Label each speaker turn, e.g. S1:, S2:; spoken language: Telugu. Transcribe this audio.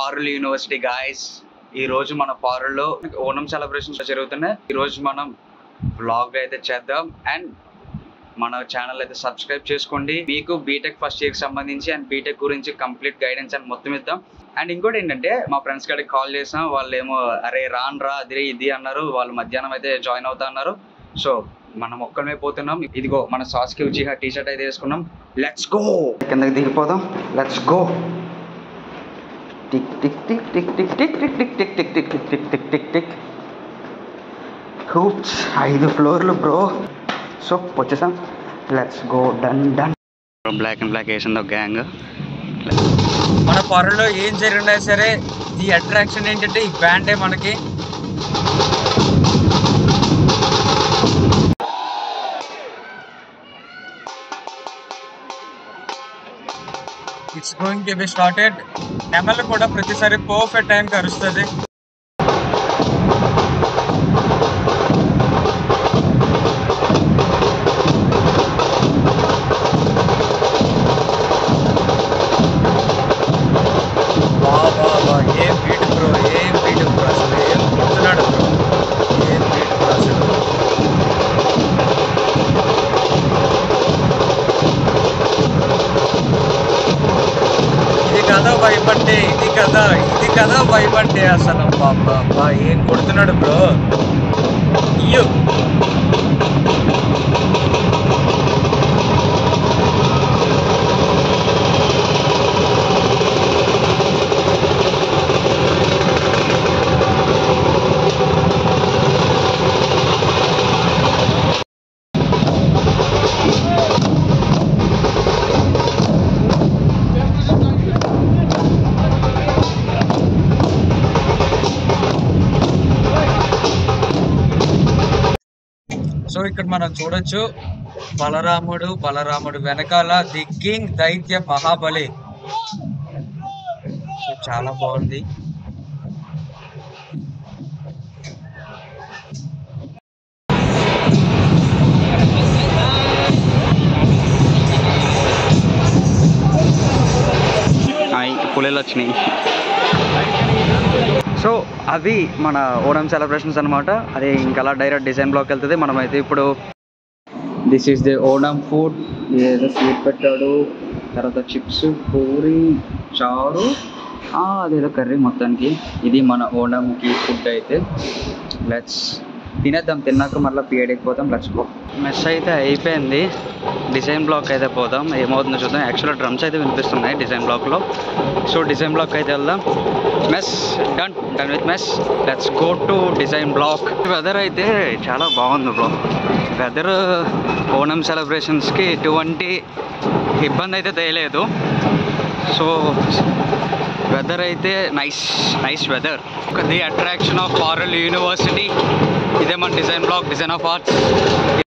S1: Parul university guys. ఈ రోజు మన పారుల్లో ఓనం సెలబ్రేషన్స్ జరుగుతున్నాయి. ఈ రోజు మనం వ్లాగ్ అయితే చేద్దాం అండ్ మన ఛానల్ అయితే సబ్స్క్రైబ్ చేసుకోండి. మీకు బీటెక్ ఫస్ట్ ఇయర్ కి సంబంధించి అండ్ బీటెక్ గురించి కంప్లీట్ గైడెన్స్ అండ్ మొత్తం ఇద్దాం. అండ్ ఇంకోటి ఏంటంటే మా ఫ్రెండ్స్ కాడికి కాల్ చేసాం, వాళ్ళు ఏమో అరే రాన్రా అది ఇది అన్నారు. వాళ్ళు మధ్యాహ్నం అయితే జాయిన్ అవుతా అన్నారు. సో మనం ఒక్కమే పోతున్నాం. ఇదిగో మన సాస్కి ఉచిహా టీ షర్ట్ అయితే వేసుకున్నాం. లెట్స్ గో, కిందకి దిగిపోదాం. Let's go. Tick tick tick tick tick tick tick tick tick tick tick tick tick tick tick tick. 5 ఫ్లోర్లు బ్రో. సో వచ్చేసాం. Let's go. Done done. Block and block వేసింది గ్యాంగ్.
S2: మన పొరలో ఏం జరిగినా సరే ఈ అట్రాక్షన్ ఏంటంటే ఈ బ్యాండే మనకి. It's going to be started. నెమలు కూడా ప్రతిసారి పర్ఫెక్ట్ టైం కరుస్తుంది. ఏం బీట్ బ్రో, ఏం బీట్ బ్రో, అసలు ఏం కొడుతున్నాడు బ్రో, ఏం బీట్ బ్రో అసలు. ఇది కదా భయపడ్డే, ఇది కదా భయపడ్డే అసలు. బాబా ఏం కొడుతున్నాడు బ్రో. ఇయ్యో సో ఇక్కడ మనం చూడొచ్చు బలరాముడు వెనకాల ది కింగ్ దైత్య మహాబలి. చాలా బాగుంది.
S1: పులేలు వచ్చినాయి. సో అవి మన ఓనం సెలబ్రేషన్స్ అనమాట. అది ఇంకా డైరెక్ట్ డిజైన్ బ్లాక్ వెళ్తుంది. మనమైతే ఇప్పుడు this is the Onam food. ఏదో స్వీట్ పెట్టాడు, తర్వాత చిప్స్, పూరి, చారు, అదేదో కర్రీ. మొత్తానికి ఇది మన ఓనంకి ఫుడ్ అయితే. లెట్స్ తినేద్దాం. తిన్నాక మళ్ళీ పిఏడికి పోతాం. Let's go. మెస్ అయితే అయిపోయింది. డిజైన్ బ్లాక్ అయితే పోదాం. ఏమవుతుందో చూద్దాం. యాక్చువల్గా డ్రమ్స్ అయితే వినిపిస్తున్నాయి డిజైన్ బ్లాక్లో. సో డిజైన్ బ్లాక్ అయితే వెళ్దాం. Mess done with mess. Let's go to design block. Weather అయితే చాలా బాగుంది బ్రో. వెదర్ ఓనం సెలబ్రేషన్స్కి ఎటువంటి ఇబ్బంది అయితే తెలియలేదు. సో వెదర్ అయితే nice weather. The attraction of Parul university. ఇదే మన design block, design of arts.